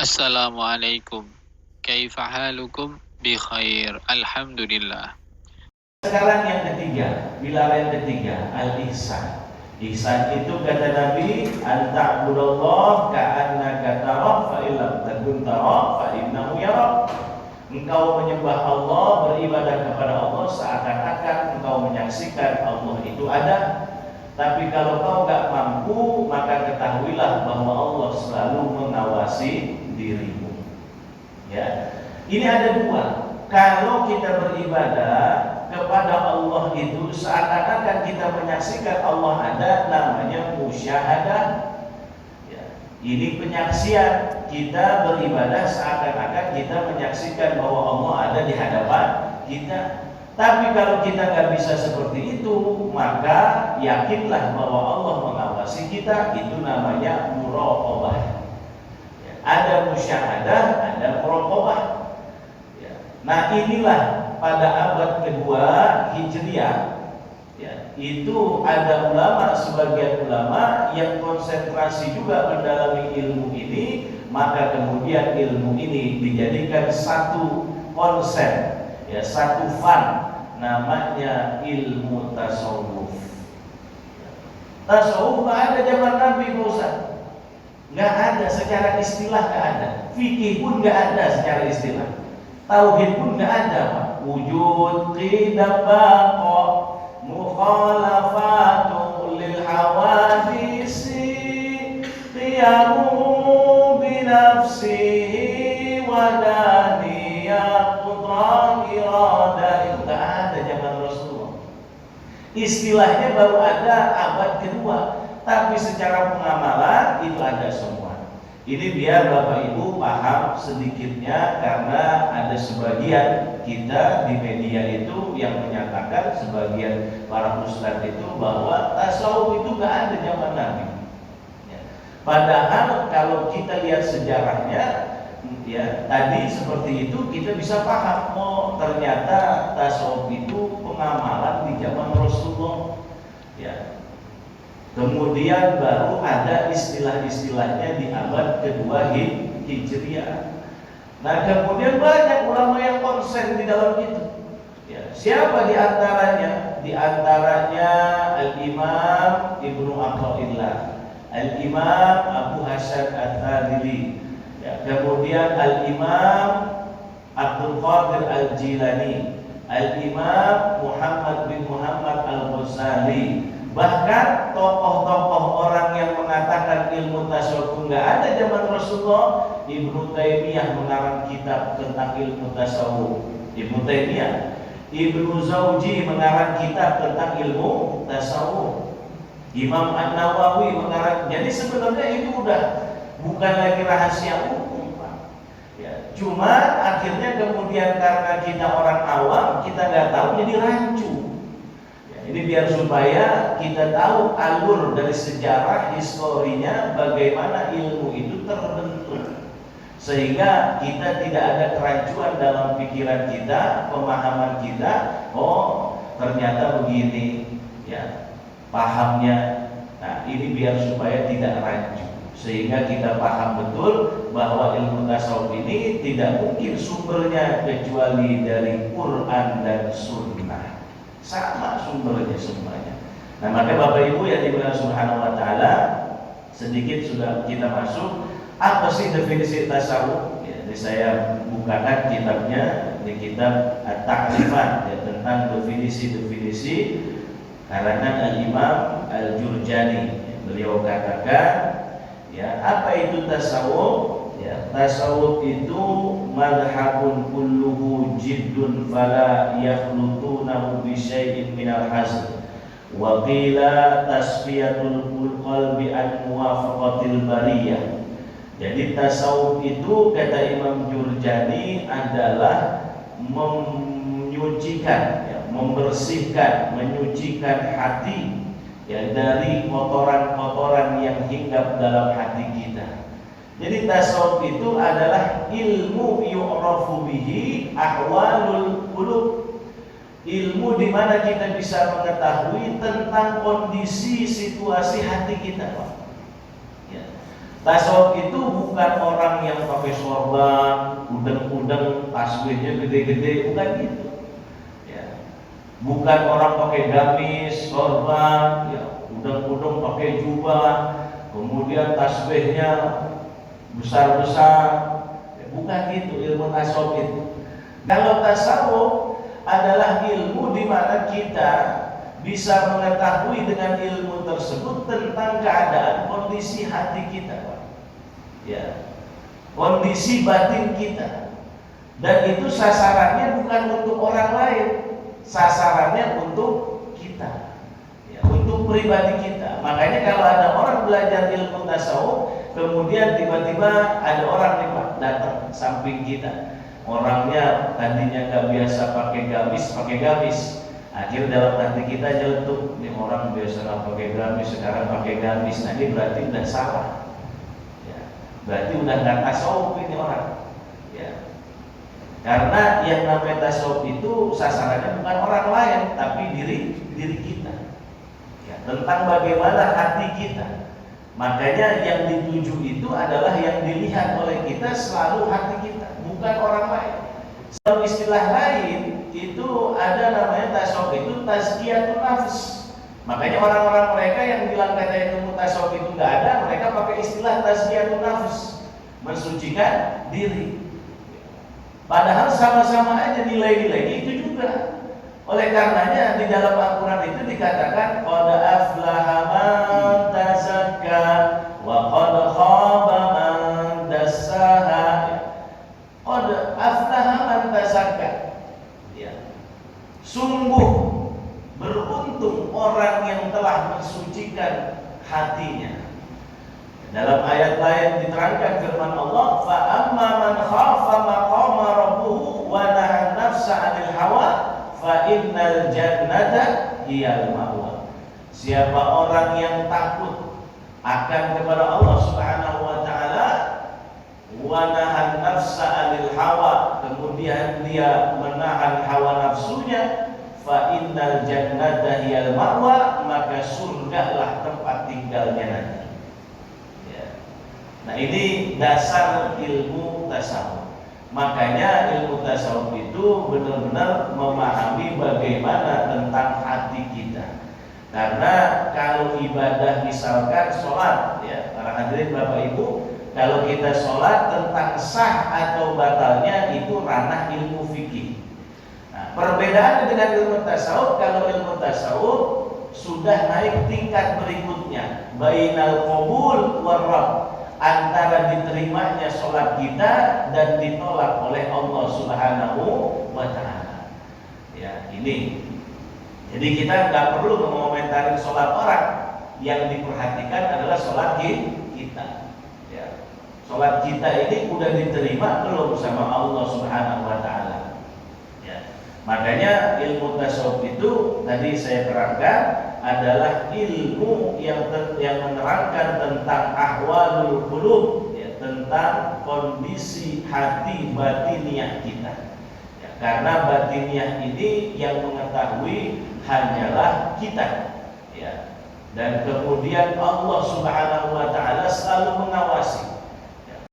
Assalamualaikum. Kaifa halukum? Bi khair. Alhamdulillah. Sekarang yang ketiga, pilar yang ketiga, al-ihsan. Ihsan itu kata Nabi, anta'budallah ka'annaka tarah fa illam takun tarah fa innahu yarak. Engkau menyembah Allah, beribadah kepada Allah seakan-akan engkau menyaksikan Allah itu ada. Tapi kalau kau gak mampu, maka ketahuilah bahwa Allah selalu mengawasi dirimu. Ya, ini ada dua. Kalau kita beribadah kepada Allah itu seakan-akan kita menyaksikan Allah ada, namanya musyahadah. Ya, ini penyaksian, kita beribadah seakan-akan kita menyaksikan bahwa Allah ada di hadapan kita. Tapi kalau kita nggak bisa seperti itu, maka yakinlah bahwa Allah mengawasi kita. Itu namanya muraqabah. Ya, ada musyahadah, ada muraqabah. Ya. Nah inilah pada abad kedua Hijriah, ya, itu ada ulama, sebagian ulama yang konsentrasi juga mendalami ilmu ini, maka kemudian ilmu ini dijadikan satu konsep, ya, satu fan, namanya ilmu tasawuf. Tasawuf nggak ada zaman Nabi Musa, nggak ada secara istilah, nggak ada. Fikih pun nggak ada secara istilah. Tauhid pun nggak ada, Pak. Wujud qidam baqa mukhalafatu lil hawadisi qiyamu binafsihi wadaniya qudrah irada. Itu nggak ada zaman Rasulullah. Istilahnya baru ada abad kedua, tapi secara pengamalan itu ada semua. Ini biar Bapak Ibu paham sedikitnya, karena ada sebagian kita di media itu yang menyatakan, sebagian para ustadz itu, bahwa tasawuf itu nggak ada zaman Nabi. Ya. Padahal kalau kita lihat sejarahnya, ya, tadi seperti itu kita bisa paham, oh ternyata tasawuf itu pengamalan di zaman Rasulullah. Ya. Kemudian baru ada istilah-istilahnya di abad kedua Hijriah. Nah kemudian banyak ulama yang konsen di dalam itu. Ya, siapa di antaranya? Di antaranya Al-Imam Ibnu Athaillah, Al-Imam Abu Hasan Al-Thadili, ya, kemudian Al-Imam Abdul Qadir Al-Jilani, Al-Imam Muhammad bin Muhammad Al-Ghazali. Bahkan tokoh-tokoh orang yang mengatakan ilmu tasawuf nggak ada zaman Rasulullah. Ibnu Taimiyah mengarang kitab tentang ilmu tasawuf. Ibnu Taimiyah, Ibnu Zawji mengarang kitab tentang ilmu tasawuf. Imam An-Nawawi mengarang. Jadi sebenarnya itu udah bukan lagi rahasia umum, Pak. Ya, cuma akhirnya kemudian karena kita orang awam, kita nggak tahu, jadi rancu. Ini biar supaya kita tahu alur dari sejarah historinya, bagaimana ilmu itu terbentuk, sehingga kita tidak ada kerancuan dalam pikiran kita, pemahaman kita. Oh ternyata begini, ya, pahamnya. Nah ini biar supaya tidak rancu, sehingga kita paham betul bahwa ilmu tasawuf ini tidak mungkin sumbernya kecuali dari Quran dan Sunnah. Sama sumbernya semuanya. Nah maka Bapak Ibu yang dimuliakan Subhanahu wa Ta'ala, sedikit sudah kita masuk. Apa sih definisi tasawuf? Ya, jadi saya bukakan kitabnya, di kitab At-Ta'rifat, ya, tentang definisi-definisi karangan Al-Imam Al-Jurjani. Beliau katakan, ya, apa itu tasawuf? Ya, tasawuf itu madhabun kulluhu jiddun fala yakhlutunahu bi syai'in minal hazl. Wa qila tasfiyatul qalbi an muwafaqatil bariyah. Jadi tasawuf itu kata Imam Jurjani adalah menyucikan, ya, membersihkan, menyucikan hati, ya, dari kotoran-kotoran yang hinggap dalam hati kita. Jadi tasawuf itu adalah ilmu yu'rafu bihi ahwalul qulub. Ilmu di mana kita bisa mengetahui tentang kondisi situasi hati kita, Pak. Ya. Tasawuf itu bukan orang yang profesional tasbihnya gede-gede, bukan gitu. Ya. Bukan orang pakai gamis, sorban, ya, udang-udang pakai jubah, kemudian tasbihnya besar-besar. Ya, bukan gitu ilmu tasawuf itu. Kalau tasawuf adalah ilmu di mana kita bisa mengetahui dengan ilmu tersebut tentang keadaan kondisi hati kita, Pak. Ya, kondisi batin kita. Dan itu sasarannya bukan untuk orang lain, sasarannya untuk kita, ya, untuk pribadi kita. Makanya kalau ada orang belajar ilmu tasawuf, kemudian tiba-tiba ada orang nih Pak datang samping kita, orangnya tadinya nggak biasa pakai gamis, akhirnya dalam hati kita nyeletuk, nih orang biasa nggak pakai gamis, sekarang pakai gamis. Nah ini berarti udah salah, ya, berarti udah nggak tasawuf ini orang, ya. Karena yang namanya tasawuf itu sasarannya bukan orang lain, tapi diri kita, ya, tentang bagaimana hati kita. Makanya yang dituju itu adalah yang dilihat oleh kita selalu hati kita, bukan orang lain. Dalam istilah lain itu ada namanya tasawuf itu tazkiyatun nafs. Makanya orang-orang mereka yang bilang kata ilmu tasawuf itu nggak ada, mereka pakai istilah tazkiyatun nafs, mensucikan diri. Padahal sama-sama aja nilai-nilai itu juga. Oleh karenanya di dalam Al-Quran itu dikatakan qad aflaha man tazakka wa qad khaba man dassaha. Qad aflaha man tazakka, ya. Sungguh beruntung orang yang telah mensucikan hatinya. Dalam ayat lain diterangkan firman Allah, fa amma man khafa maqama rabbuhu wa nahan nafsa 'anil hawa fa innal jannata hiyal ma'wa. Siapa orang yang takut akan kepada Allah Subhanahu wa taala, wa nahan nafsa 'anil hawa, kemudian dia menahan hawa nafsunya, fa innal jannata hiyal ma'wa, maka surgalah tempat tinggalnya nanti. Nah ini dasar ilmu tasawuf. Makanya ilmu tasawuf itu benar-benar memahami bagaimana tentang hati kita. Karena kalau ibadah misalkan sholat, ya para hadirin Bapak Ibu, kalau kita sholat tentang sah atau batalnya itu ranah ilmu fikih. Nah, perbedaannya dengan ilmu tasawuf, kalau ilmu tasawuf sudah naik tingkat berikutnya, bainal qabul war radd, antara diterimanya sholat kita dan ditolak oleh Allah Subhanahu wa ta'ala. Ya, ini. Jadi kita nggak perlu mengomentari sholat orang, yang diperhatikan adalah sholat kita. Ya. Sholat kita ini udah diterima belum sama Allah Subhanahu wa ta'ala. Ya. Makanya ilmu tasawuf itu tadi saya terangkan adalah ilmu yang menerangkan tentang ahwalul qulub, ya, tentang kondisi hati batiniah kita. Ya, karena batiniah ini yang mengetahui hanyalah kita, ya. Dan kemudian Allah Subhanahu wa taala selalu mengawasi.